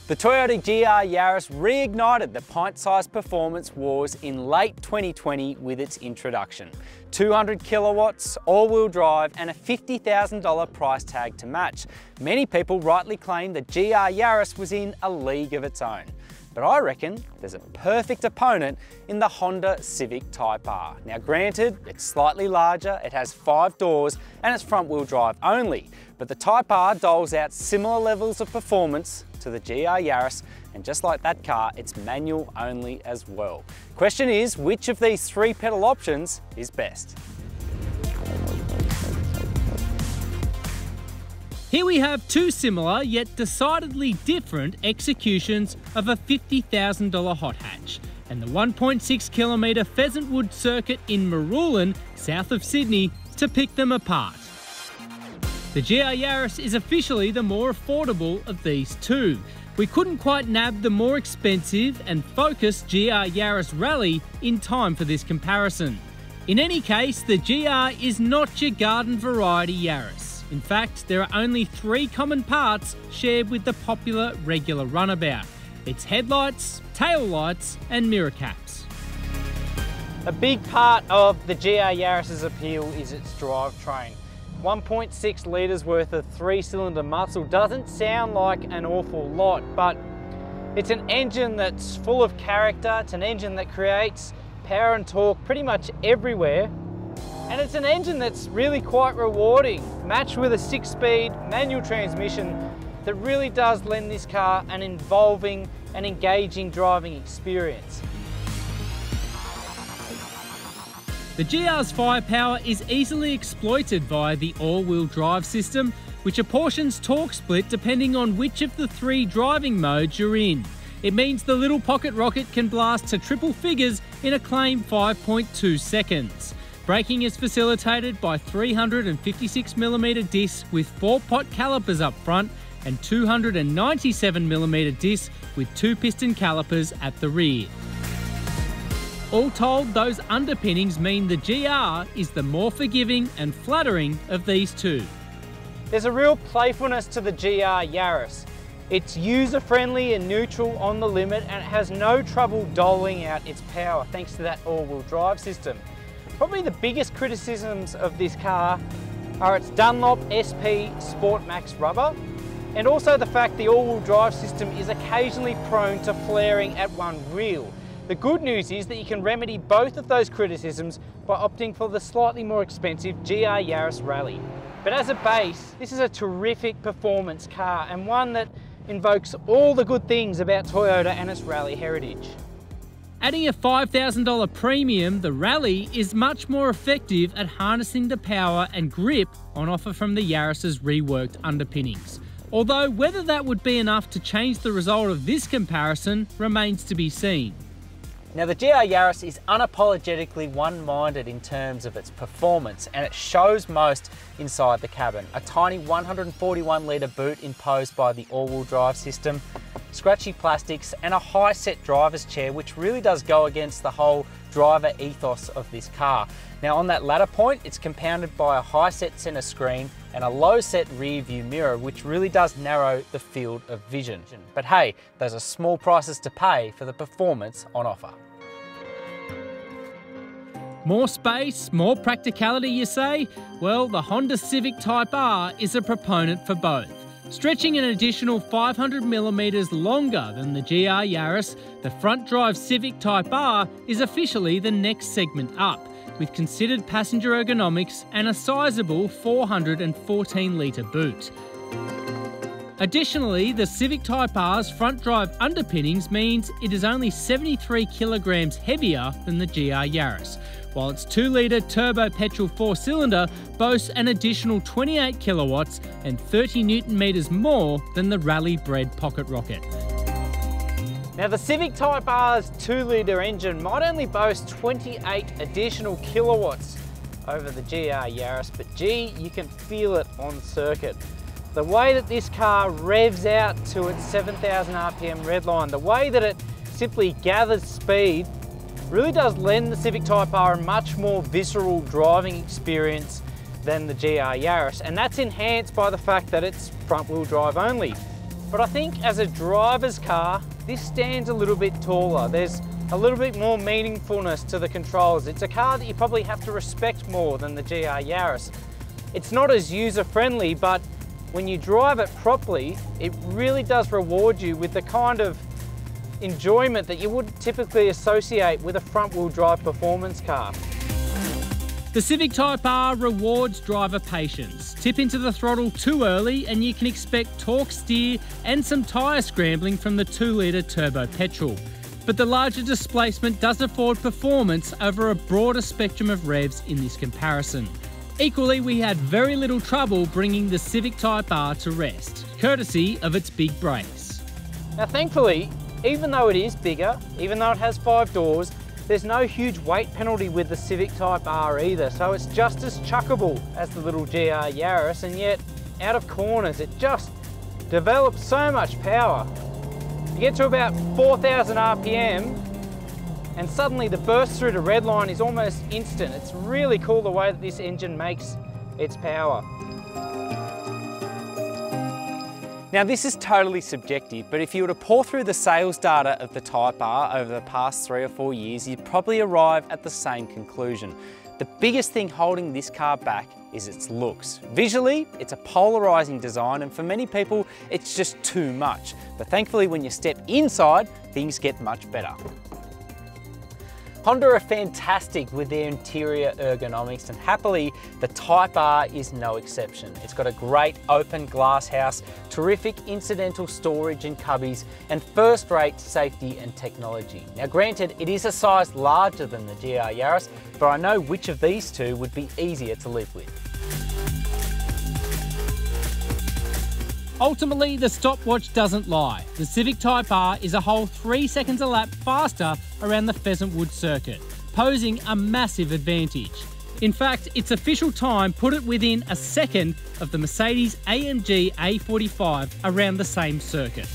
The Toyota GR Yaris reignited the pint-sized performance wars in late 2020 with its introduction. 200 kilowatts, all-wheel drive and a $50,000 price tag to match. Many people rightly claim the GR Yaris was in a league of its own. But I reckon there's a perfect opponent in the Honda Civic Type R. Now granted, it's slightly larger, it has 5 doors and it's front-wheel drive only, but the Type R doles out similar levels of performance to the GR Yaris, and just like that car, it's manual only as well. Question is, which of these 3-pedal options is best? Here we have two similar yet decidedly different executions of a $50,000 hot hatch and the 1.6 kilometre Pheasantwood circuit in Marulan, south of Sydney, to pick them apart. The GR Yaris is officially the more affordable of these two. We couldn't quite nab the more expensive and focused GR Yaris Rally in time for this comparison. In any case, the GR is not your garden variety Yaris. In fact, there are only 3 common parts shared with the popular regular runabout. It's headlights, tail lights and mirror caps. A big part of the GR Yaris's appeal is its drivetrain. 1.6 litres worth of 3-cylinder muscle doesn't sound like an awful lot, but it's an engine that's full of character. It's an engine that creates power and torque pretty much everywhere. And it's an engine that's really quite rewarding, matched with a 6-speed manual transmission that really does lend this car an involving and engaging driving experience. The GR's firepower is easily exploited via the all-wheel drive system, which apportions torque split depending on which of the 3 driving modes you're in. It means the little pocket rocket can blast to triple figures in a claimed 5.2 seconds. Braking is facilitated by 356mm discs with 4-pot calipers up front and 297mm discs with 2-piston calipers at the rear. All told, those underpinnings mean the GR is the more forgiving and flattering of these two. There's a real playfulness to the GR Yaris. It's user-friendly and neutral on the limit, and it has no trouble doling out its power thanks to that all-wheel drive system. Probably the biggest criticisms of this car are its Dunlop SP Sport Max rubber, and also the fact the all-wheel drive system is occasionally prone to flaring at one reel. The good news is that you can remedy both of those criticisms by opting for the slightly more expensive GR Yaris Rally. But as a base, this is a terrific performance car and one that invokes all the good things about Toyota and its rally heritage. Adding a $5,000 premium, the Rally is much more effective at harnessing the power and grip on offer from the Yaris's reworked underpinnings. Although whether that would be enough to change the result of this comparison remains to be seen. Now the GR Yaris is unapologetically one-minded in terms of its performance, and it shows most inside the cabin. A tiny 141 litre boot imposed by the all-wheel drive system, scratchy plastics and a high-set driver's chair, which really does go against the whole driver ethos of this car. Now on that latter point, it's compounded by a high-set centre screen and a low-set rear view mirror, which really does narrow the field of vision. But hey, those are small prices to pay for the performance on offer. More space, more practicality, you say? Well, the Honda Civic Type R is a proponent for both. Stretching an additional 500mm longer than the GR Yaris, the front-drive Civic Type R is officially the next segment up, with considered passenger ergonomics and a sizable 414-litre boot. Additionally, the Civic Type R's front-drive underpinnings means it is only 73 kilograms heavier than the GR Yaris, while its 2-litre turbo petrol 4-cylinder boasts an additional 28 kilowatts and 30 Newton-meters more than the rally-bred pocket rocket. Now the Civic Type R's 2-litre engine might only boast 28 additional kilowatts over the GR Yaris, but gee, you can feel it on circuit. The way that this car revs out to its 7,000 RPM redline, the way that it simply gathers speed, really does lend the Civic Type R a much more visceral driving experience than the GR Yaris, and that's enhanced by the fact that it's front-wheel drive only. But I think as a driver's car, this stands a little bit taller. There's a little bit more meaningfulness to the controls. It's a car that you probably have to respect more than the GR Yaris. It's not as user-friendly, but when you drive it properly, it really does reward you with the kind of enjoyment that you would typically associate with a front-wheel drive performance car. The Civic Type R rewards driver patience. Tip into the throttle too early and you can expect torque steer and some tyre scrambling from the 2-litre turbo petrol. But the larger displacement does afford performance over a broader spectrum of revs in this comparison. Equally, we had very little trouble bringing the Civic Type R to rest, courtesy of its big brakes. Now thankfully, even though it is bigger, even though it has 5 doors, there's no huge weight penalty with the Civic Type R either, so it's just as chuckable as the little GR Yaris, and yet out of corners it just develops so much power. You get to about 4,000 RPM and suddenly the burst through to red line is almost instant. It's really cool the way that this engine makes its power. Now this is totally subjective, but if you were to pour through the sales data of the Type R over the past 3 or 4 years, you'd probably arrive at the same conclusion. The biggest thing holding this car back is its looks. Visually, it's a polarising design, and for many people, it's just too much. But thankfully, when you step inside, things get much better. Honda are fantastic with their interior ergonomics, and happily the Type R is no exception. It's got a great open glass house, terrific incidental storage and cubbies, and first-rate safety and technology. Now granted, it is a size larger than the GR Yaris, but I know which of these two would be easier to live with. Ultimately, the stopwatch doesn't lie. The Civic Type R is a whole 3 seconds a lap faster around the Pheasantwood circuit, posing a massive advantage. In fact, its official time put it within a second of the Mercedes-AMG A45 around the same circuit.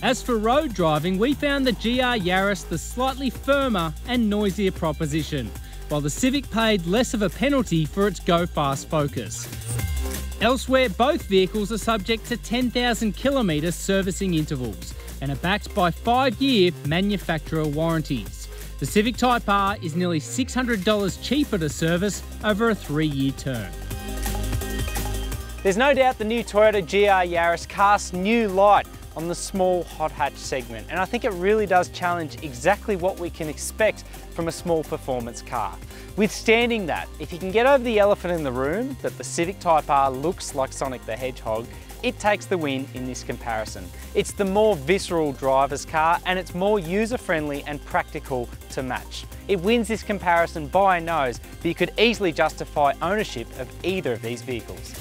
As for road driving, we found the GR Yaris the slightly firmer and noisier proposition, while the Civic paid less of a penalty for its go-fast focus. Elsewhere, both vehicles are subject to 10,000 kilometre servicing intervals and are backed by 5-year manufacturer warranties. The Civic Type R is nearly $600 cheaper to service over a 3-year term. There's no doubt the new Toyota GR Yaris casts new light on the small hot hatch segment, and I think it really does challenge exactly what we can expect from a small performance car. Withstanding that, if you can get over the elephant in the room that the Civic Type R looks like Sonic the Hedgehog, it takes the win in this comparison. It's the more visceral driver's car, and it's more user-friendly and practical to match. It wins this comparison by a nose, but you could easily justify ownership of either of these vehicles.